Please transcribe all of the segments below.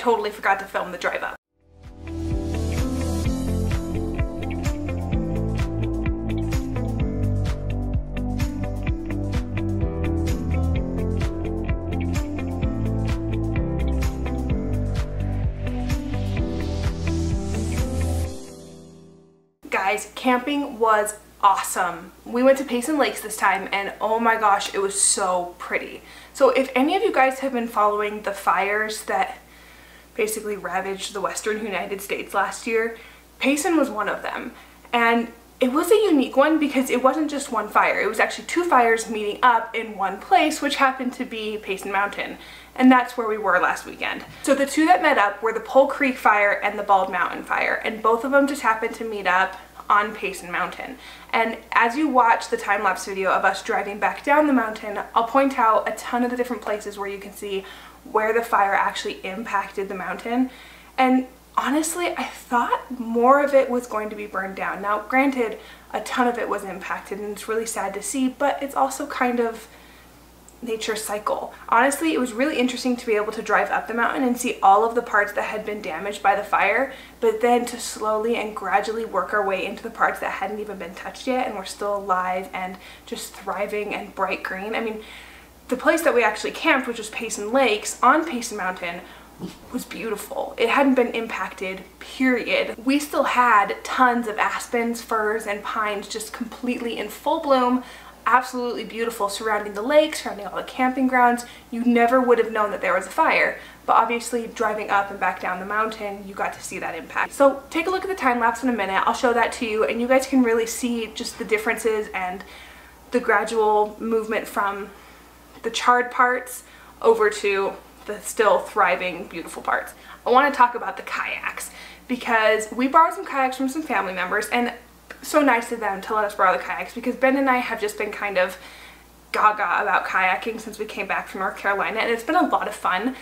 totally forgot to film the drive up. Guys, camping was awesome. We went to Payson Lakes this time and oh my gosh, it was so pretty. So if any of you guys have been following the fires that basically ravaged the western United States last year, Payson was one of them. And it was a unique one because it wasn't just one fire. It was actually two fires meeting up in one place, which happened to be Payson Mountain. And that's where we were last weekend. So the two that met up were the Pole Creek fire and the Bald Mountain fire. And both of them just happened to meet up on Payson Mountain. And as you watch the time-lapse video of us driving back down the mountain, I'll point out a ton of the different places where you can see where the fire actually impacted the mountain. And honestly, I thought more of it was going to be burned down. Now, granted, a ton of it was impacted and it's really sad to see, but it's also kind of nature's cycle. Honestly, it was really interesting to be able to drive up the mountain and see all of the parts that had been damaged by the fire, but then to slowly and gradually work our way into the parts that hadn't even been touched yet and were still alive and just thriving and bright green. I mean, the place that we actually camped, which was Payson Lakes on Payson Mountain, was beautiful. It hadn't been impacted, period. We still had tons of aspens, firs, and pines just completely in full bloom, absolutely beautiful, surrounding the lake, surrounding all the camping grounds. You never would have known that there was a fire, but obviously driving up and back down the mountain, you got to see that impact. So take a look at the time lapse in a minute. I'll show that to you and you guys can really see just the differences and the gradual movement from the charred parts over to the still thriving, beautiful parts. I want to talk about the kayaks because we borrowed some kayaks from some family members, and so nice of them to let us borrow the kayaks because Ben and I have just been kind of gaga about kayaking since we came back from North Carolina, and it's been a lot of fun.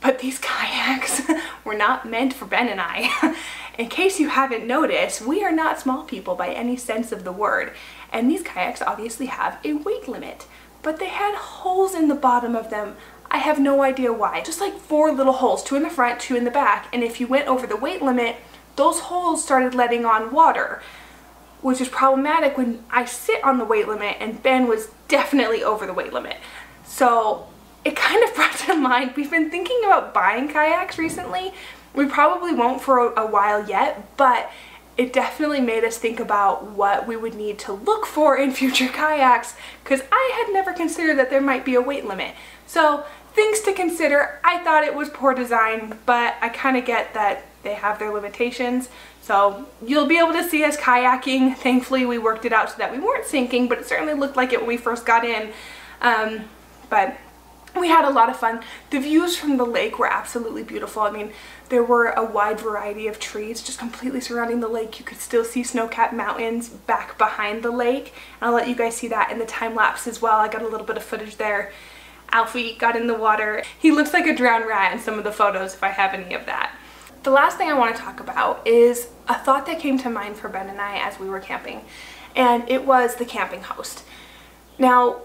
But these kayaks were not meant for Ben and I. In case you haven't noticed, we are not small people by any sense of the word, and these kayaks obviously have a weight limit, but they had holes in the bottom of them. I have no idea why. Just like 4 little holes, 2 in the front, 2 in the back, and if you went over the weight limit, those holes started letting on water, which is problematic when I sit on the weight limit, and Ben was definitely over the weight limit. So it kind of brought to mind, we've been thinking about buying kayaks recently. We probably won't for a while yet, but it definitely made us think about what we would need to look for in future kayaks, because I had never considered that there might be a weight limit. So things to consider. I thought it was poor design, but I kind of get that they have their limitations. So you'll be able to see us kayaking. Thankfully we worked it out so that we weren't sinking, but it certainly looked like it when we first got in. But we had a lot of fun. The views from the lake were absolutely beautiful. I mean, there were a wide variety of trees just completely surrounding the lake. You could still see snow-capped mountains back behind the lake. And I'll let you guys see that in the time lapse as well. I got a little bit of footage there. Alfie got in the water. He looks like a drowned rat in some of the photos if I have any of that. The last thing I want to talk about is a thought that came to mind for Ben and I as we were camping, and it was the camping host. Now,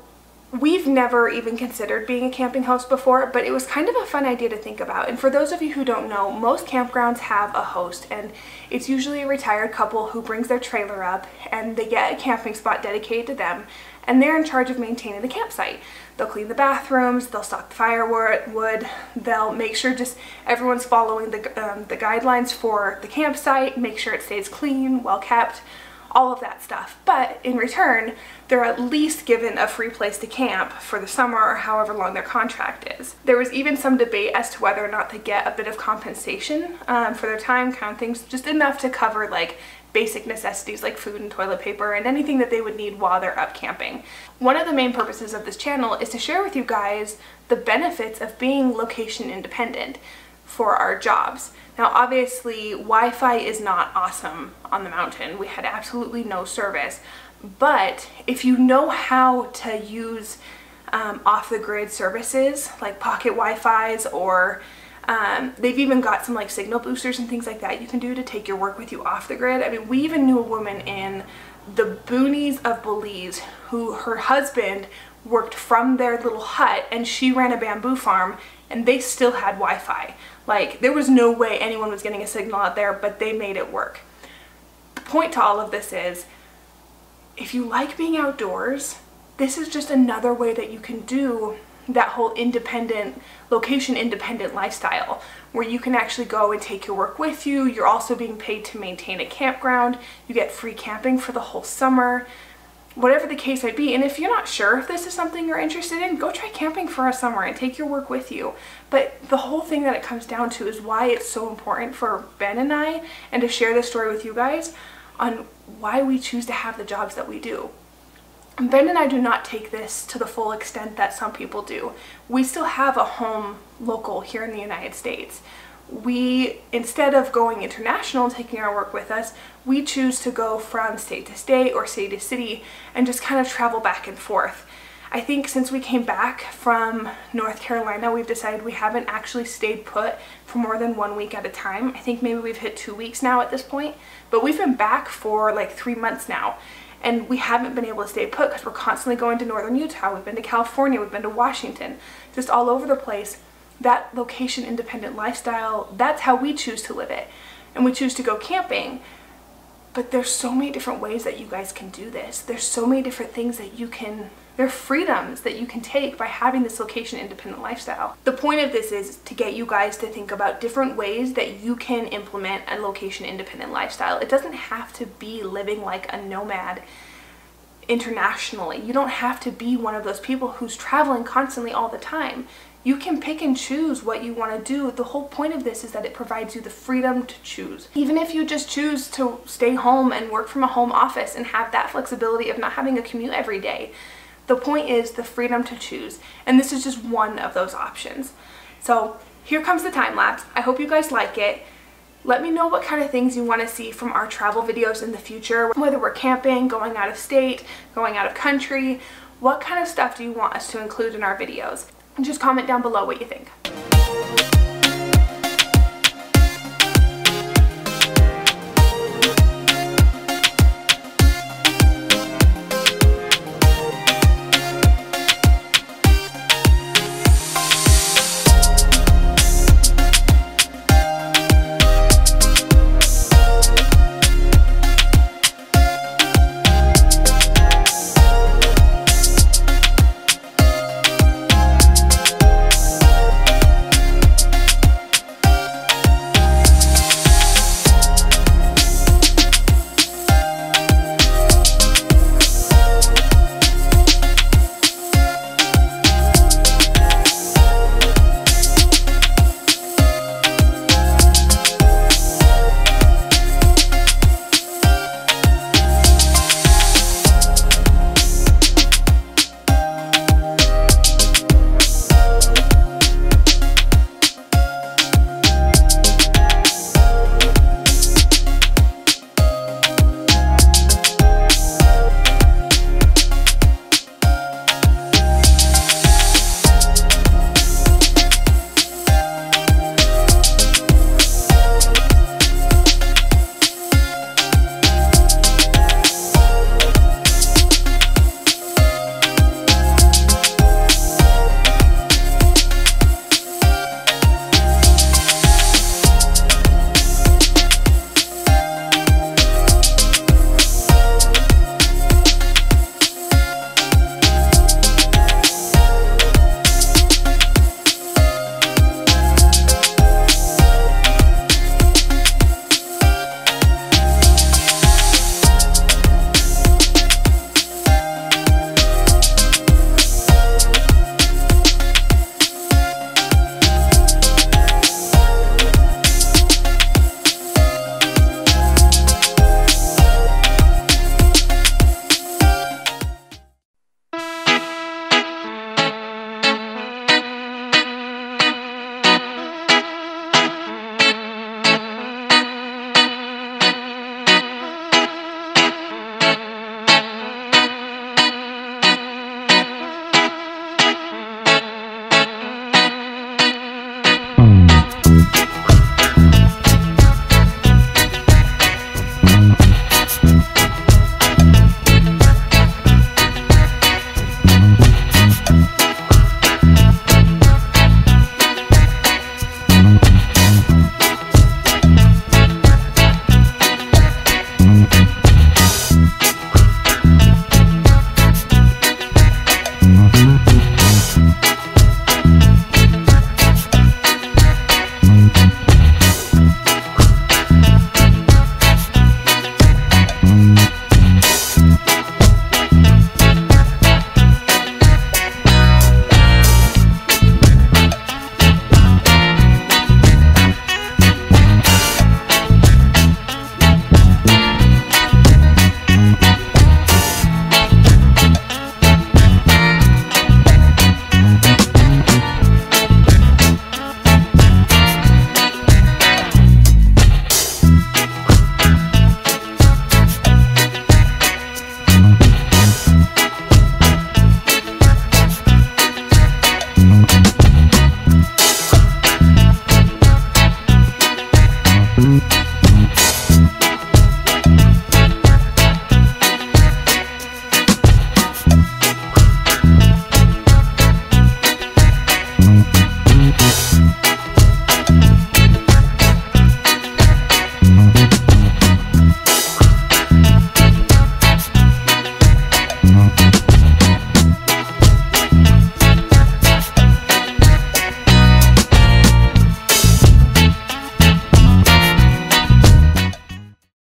we've never even considered being a camping host before, but it was kind of a fun idea to think about. And for those of you who don't know, most campgrounds have a host, and it's usually a retired couple who brings their trailer up and they get a camping spot dedicated to them, and they're in charge of maintaining the campsite. They'll clean the bathrooms, they'll stock the firewood, they'll make sure just everyone's following the guidelines for the campsite, make sure it stays clean, well kept, all of that stuff. But in return, they're at least given a free place to camp for the summer or however long their contract is. There was even some debate as to whether or not they get a bit of compensation for their time, kind of things, just enough to cover like basic necessities like food and toilet paper and anything that they would need while they're up camping. One of the main purposes of this channel is to share with you guys the benefits of being location independent for our jobs. Now obviously Wi-Fi is not awesome on the mountain. We had absolutely no service, but if you know how to use off-the-grid services like pocket Wi-Fi's, or they've even got some like signal boosters and things like that you can do to take your work with you off the grid. I mean, we even knew a woman in the boonies of Belize, who her husband worked from their little hut, and she ran a bamboo farm, and they still had Wi-Fi. Like, there was no way anyone was getting a signal out there, but they made it work. The point to all of this is, if you like being outdoors, this is just another way that you can do that whole independent, location independent lifestyle, where you can actually go and take your work with you. You're also being paid to maintain a campground. You get free camping for the whole summer, whatever the case might be. And if you're not sure if this is something you're interested in, go try camping for a summer and take your work with you. But the whole thing that it comes down to is why it's so important for Ben and I, and to share this story with you guys on why we choose to have the jobs that we do. Ben and I do not take this to the full extent that some people do. We still have a home local here in the United States. We, instead of going international and taking our work with us, we choose to go from state to state or city to city and just kind of travel back and forth. I think since we came back from North Carolina, we've decided we haven't actually stayed put for more than 1 week at a time. I think maybe we've hit 2 weeks now at this point, but we've been back for like 3 months now. And we haven't been able to stay put because we're constantly going to northern Utah. We've been to California, we've been to Washington, just all over the place. That location independent lifestyle, that's how we choose to live it. And we choose to go camping. But there's so many different ways that you guys can do this. There's so many different things that you can, there are freedoms that you can take by having this location independent lifestyle. The point of this is to get you guys to think about different ways that you can implement a location independent lifestyle. It doesn't have to be living like a nomad internationally. You don't have to be one of those people who's traveling constantly all the time. You can pick and choose what you want to do. The whole point of this is that it provides you the freedom to choose. Even if you just choose to stay home and work from a home office and have that flexibility of not having a commute every day, the point is the freedom to choose. And this is just one of those options. So here comes the time lapse. I hope you guys like it. Let me know what kind of things you want to see from our travel videos in the future, whether we're camping, going out of state, going out of country. What kind of stuff do you want us to include in our videos? And just comment down below what you think.